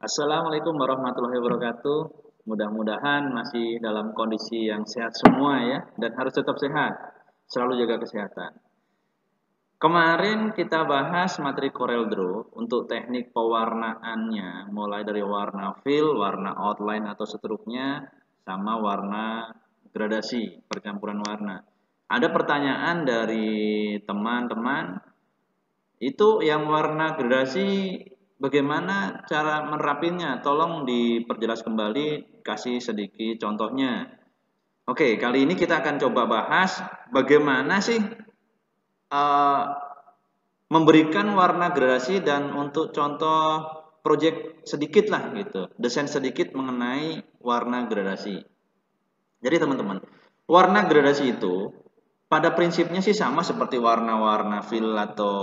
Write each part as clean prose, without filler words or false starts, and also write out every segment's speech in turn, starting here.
Assalamualaikum warahmatullahi wabarakatuh. Mudah-mudahan masih dalam kondisi yang sehat semua ya, dan harus tetap sehat. Selalu jaga kesehatan. Kemarin kita bahas materi Corel Draw untuk teknik pewarnaannya, mulai dari warna fill, warna outline atau seterusnya, sama warna gradasi, percampuran warna. Ada pertanyaan dari teman-teman, itu yang warna gradasi bagaimana cara menerapinnya? Tolong diperjelas kembali, kasih sedikit contohnya. Oke, kali ini kita akan coba bahas bagaimana sih uh, memberikan warna gradasi dan untuk contoh project sedikit lah gitu, desain sedikit mengenai warna gradasi. Jadi teman-teman, warna gradasi itu pada prinsipnya sih sama seperti warna-warna fill atau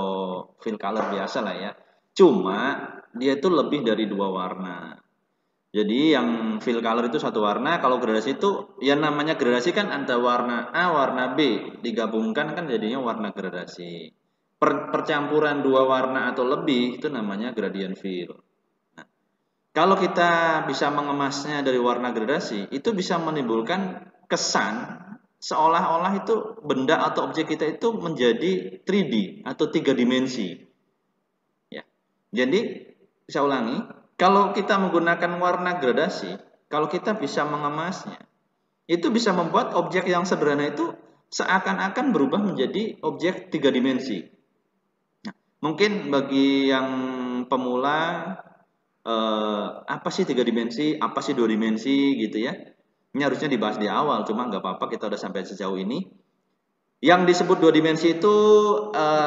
fill color biasa lah ya. Cuma dia itu lebih dari dua warna. Jadi yang fill color itu satu warna, kalau gradasi itu ya namanya gradasi kan ada warna A, warna B, digabungkan kan jadinya warna gradasi. Percampuran dua warna atau lebih itu namanya gradient fill. Nah, kalau kita bisa mengemasnya dari warna gradasi, itu bisa menimbulkan kesan seolah-olah itu benda atau objek kita itu menjadi 3D atau tiga dimensi. Ya. Jadi, saya ulangi, kalau kita menggunakan warna gradasi, kalau kita bisa mengemasnya, itu bisa membuat objek yang sederhana itu seakan-akan berubah menjadi objek tiga dimensi. Nah, mungkin bagi yang pemula, apa sih tiga dimensi, apa sih dua dimensi gitu ya. Ini harusnya dibahas di awal, cuma nggak apa-apa kita udah sampai sejauh ini. Yang disebut dua dimensi itu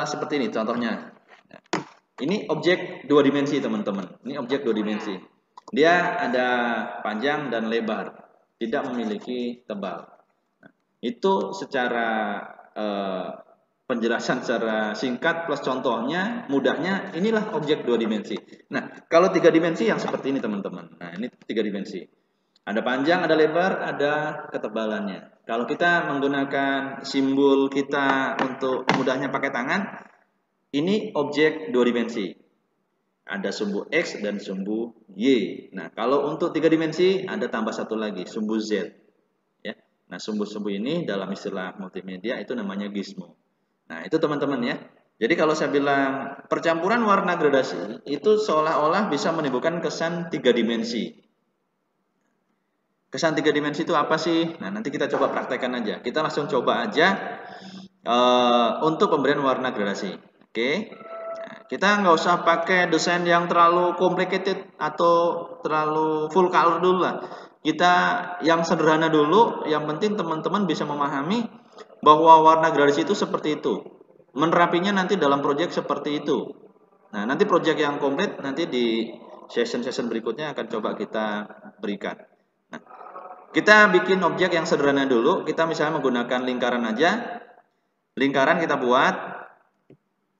seperti ini contohnya. Ini objek dua dimensi teman-teman. Ini objek dua dimensi. Dia ada panjang dan lebar, tidak memiliki tebal. Nah, itu secara penjelasan secara singkat plus contohnya, mudahnya inilah objek dua dimensi. Nah, kalau tiga dimensi yang seperti ini teman-teman. Nah, ini tiga dimensi. Ada panjang, ada lebar, ada ketebalannya. Kalau kita menggunakan simbol kita untuk mudahnya pakai tangan, ini objek dua dimensi. Ada sumbu X dan sumbu Y. Nah, kalau untuk tiga dimensi ada tambah satu lagi, sumbu Z. Ya. Nah, sumbu-sumbu ini dalam istilah multimedia itu namanya gizmo. Nah, itu teman-teman ya. Jadi kalau saya bilang percampuran warna gradasi itu seolah-olah bisa menimbulkan kesan tiga dimensi. Kesan tiga dimensi itu apa sih? Nah, nanti kita coba praktekkan aja. Kita langsung coba aja untuk pemberian warna gradasi. Oke. Nah, kita nggak usah pakai desain yang terlalu complicated atau terlalu full color dulu lah. Kita yang sederhana dulu, yang penting teman-teman bisa memahami bahwa warna gradasi itu seperti itu. Menerapinya nanti dalam project seperti itu. Nah, nanti project yang komplit nanti di session-session berikutnya akan coba kita berikan. Nah, kita bikin objek yang sederhana dulu. Kita misalnya menggunakan lingkaran aja. Lingkaran kita buat.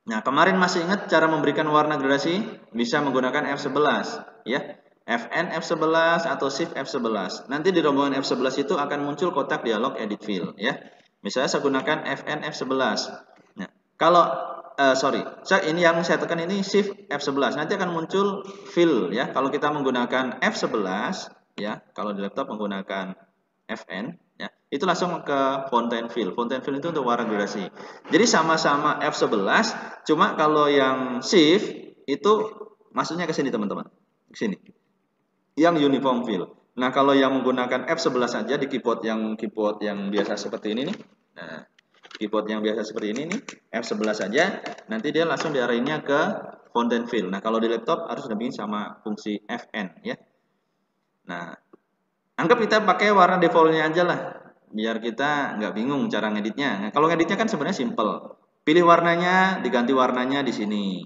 Nah, kemarin masih ingat cara memberikan warna gradasi? Bisa menggunakan F11, ya. Fn F11 atau Shift F11. Nanti di rombongan F11 itu akan muncul kotak dialog edit fill, ya. Misalnya saya gunakan Fn F11. Nah, kalau ini yang saya tekan ini Shift F11. Nanti akan muncul fill, ya. Kalau kita menggunakan F11, ya, kalau di laptop menggunakan Fn, ya, itu langsung ke Fontaine Fill. Fontaine Fill itu untuk warna gradasi. Jadi sama-sama F11, cuma kalau yang Shift itu masuknya ke sini teman-teman, ke sini. Yang Uniform Fill. Nah, kalau yang menggunakan F11 saja di keyboard yang biasa seperti ini nih. Nah, keyboard yang biasa seperti ini nih, F11 saja, nanti dia langsung diarahinnya ke Fontaine Fill. Nah, kalau di laptop harus dampingin sama fungsi Fn, ya. Nah, anggap kita pakai warna defaultnya aja lah, biar kita nggak bingung cara ngeditnya. Nah, kalau ngeditnya kan sebenarnya simple. Pilih warnanya, diganti warnanya di sini,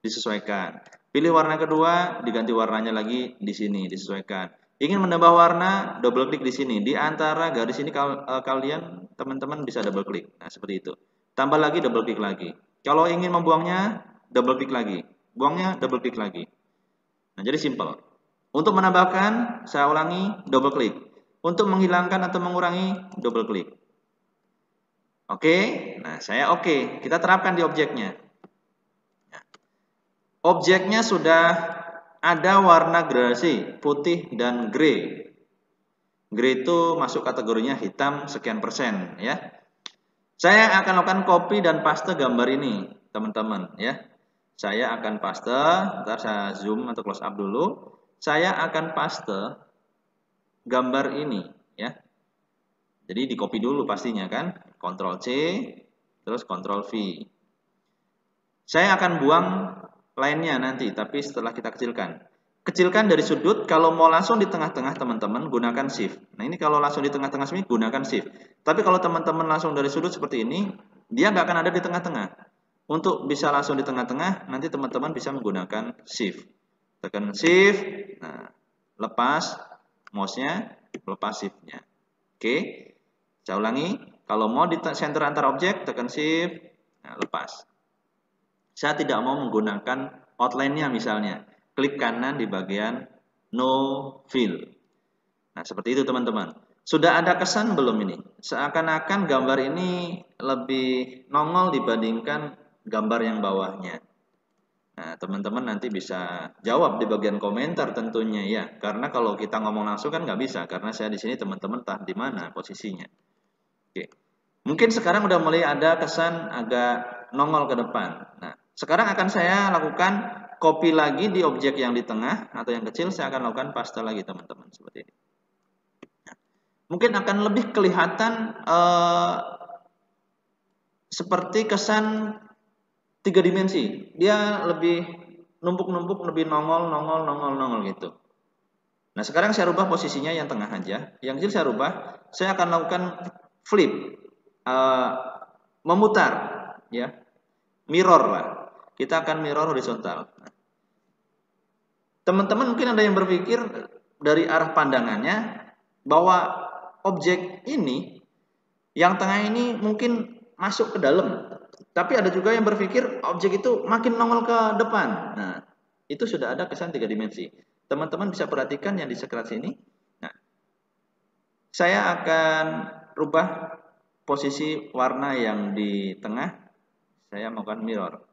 disesuaikan. Pilih warna kedua, diganti warnanya lagi di sini, disesuaikan. Ingin menambah warna, double klik di sini. Di antara garis ini kalian, teman-teman bisa double klik. Nah, seperti itu. Tambah lagi, double klik lagi. Kalau ingin membuangnya, double klik lagi. Buangnya, double klik lagi. Nah, jadi simple. Untuk menambahkan, saya ulangi, double klik. Untuk menghilangkan atau mengurangi, double klik. Oke, nah saya oke. Kita terapkan di objeknya. Objeknya sudah ada warna gradasi putih dan grey. Grey itu masuk kategorinya hitam sekian persen ya. Saya akan lakukan copy dan paste gambar ini, teman-teman ya. Saya akan paste, ntar saya zoom atau close up dulu. Saya akan paste gambar ini ya. Jadi di copy dulu pastinya kan, Ctrl C, terus Ctrl V. Saya akan buang lainnya nanti, tapi setelah kita kecilkan. Kecilkan dari sudut, kalau mau langsung di tengah-tengah teman-teman, gunakan Shift. Nah ini kalau langsung di tengah-tengah sini, gunakan Shift. Tapi kalau teman-teman langsung dari sudut seperti ini, dia nggak akan ada di tengah-tengah. Untuk bisa langsung di tengah-tengah, nanti teman-teman bisa menggunakan Shift. Tekan Shift, nah, lepas mouse-nya, lepas Shift-nya. Oke, saya ulangi. Kalau mau di center antar objek, tekan Shift, nah, lepas. Saya tidak mau menggunakan outline-nya misalnya. Klik kanan di bagian No Fill. Nah, seperti itu teman-teman. Sudah ada kesan belum ini? Seakan-akan gambar ini lebih nongol dibandingkan gambar yang bawahnya. Nah, teman-teman nanti bisa jawab di bagian komentar tentunya ya. Karena kalau kita ngomong langsung kan nggak bisa. Karena saya di sini teman-teman entah di mana posisinya. Oke. Mungkin sekarang udah mulai ada kesan agak nongol ke depan. Nah, sekarang akan saya lakukan copy lagi di objek yang di tengah atau yang kecil, saya akan lakukan paste lagi teman-teman seperti ini. Nah, mungkin akan lebih kelihatan seperti kesan 3 dimensi. Dia lebih numpuk-numpuk, lebih nongol gitu. Nah, sekarang saya rubah posisinya yang tengah aja. Yang kecil saya rubah, saya akan lakukan flip, memutar, ya, mirror lah. Kita akan mirror horizontal. Teman-teman mungkin ada yang berpikir dari arah pandangannya bahwa objek ini yang tengah ini mungkin masuk ke dalam. Tapi ada juga yang berpikir objek itu makin nongol ke depan. Nah, itu sudah ada kesan 3 dimensi. Teman-teman bisa perhatikan yang di sekitar sini. Nah, saya akan rubah posisi warna yang di tengah. Saya melakukan mirror.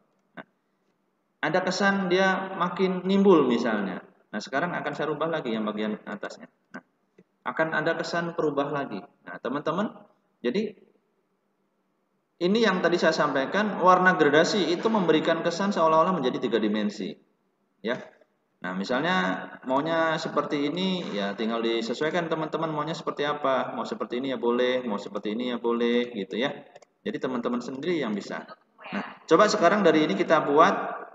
Ada kesan dia makin nimbul misalnya. Nah, sekarang akan saya rubah lagi yang bagian atasnya. Nah, akan ada kesan perubah lagi. Nah, teman-teman, jadi ini yang tadi saya sampaikan, warna gradasi itu memberikan kesan seolah-olah menjadi 3 dimensi. Ya. Nah, misalnya maunya seperti ini, ya tinggal disesuaikan teman-teman maunya seperti apa. Mau seperti ini ya boleh, mau seperti ini ya boleh, gitu ya. Jadi teman-teman sendiri yang bisa. Nah, coba sekarang dari ini kita buat.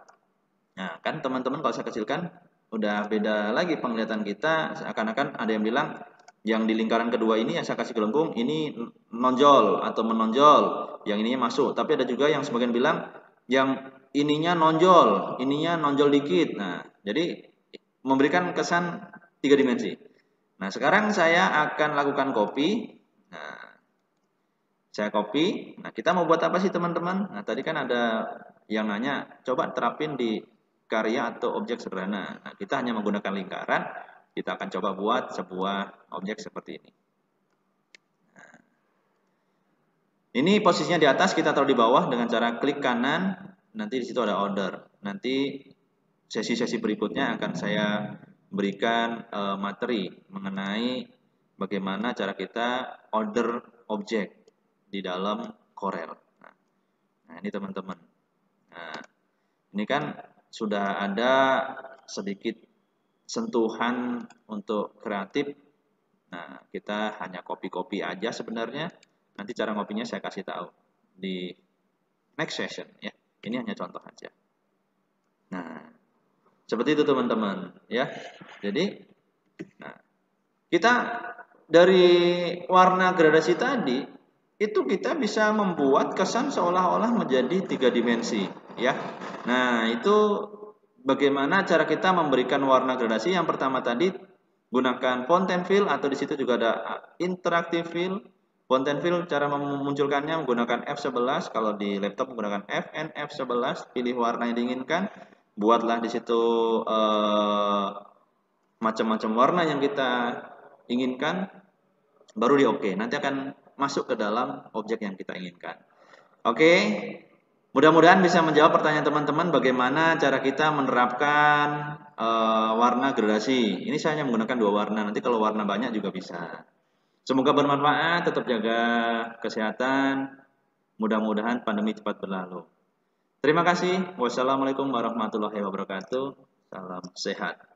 Nah, kan teman-teman kalau saya kecilkan udah beda lagi penglihatan kita. Seakan-akan ada yang bilang yang di lingkaran kedua ini yang saya kasih gelembung ini nonjol atau menonjol, yang ininya masuk. Tapi ada juga yang sebagian bilang yang ininya nonjol dikit. Nah, jadi memberikan kesan 3 dimensi. Nah, sekarang saya akan lakukan copy. Nah, saya copy. Nah, kita mau buat apa sih teman-teman? Nah, tadi kan ada yang nanya, coba terapin di karya atau objek sederhana. Nah, kita hanya menggunakan lingkaran, kita akan coba buat sebuah objek seperti ini. Nah, ini posisinya di atas, kita taruh di bawah dengan cara klik kanan, nanti di situ ada order. Nanti sesi-sesi berikutnya akan saya berikan materi mengenai bagaimana cara kita order objek di dalam Corel. Nah, ini teman-teman. Nah, ini kan sudah ada sedikit sentuhan untuk kreatif. Nah, kita hanya copy-copy aja sebenarnya. Nanti cara ngopinya saya kasih tahu di next session ya. Ini hanya contoh aja. Nah, seperti itu teman-teman ya. Jadi, nah, kita dari warna gradasi tadi itu kita bisa membuat kesan seolah-olah menjadi 3 dimensi ya. Nah, itu bagaimana cara kita memberikan warna gradasi. Yang pertama tadi gunakan Fountain Fill atau di situ juga ada Interactive Fill. Fountain Fill cara memunculkannya menggunakan F11, kalau di laptop menggunakan Fn F11, pilih warna yang diinginkan, buatlah di situ macam-macam warna yang kita inginkan, baru di OK. Nanti akan masuk ke dalam objek yang kita inginkan. Oke. Mudah-mudahan bisa menjawab pertanyaan teman-teman bagaimana cara kita menerapkan warna gradasi. Ini saya hanya menggunakan 2 warna, nanti kalau warna banyak juga bisa. Semoga bermanfaat, tetap jaga kesehatan, mudah-mudahan pandemi cepat berlalu. Terima kasih. Wassalamualaikum warahmatullahi wabarakatuh. Salam sehat.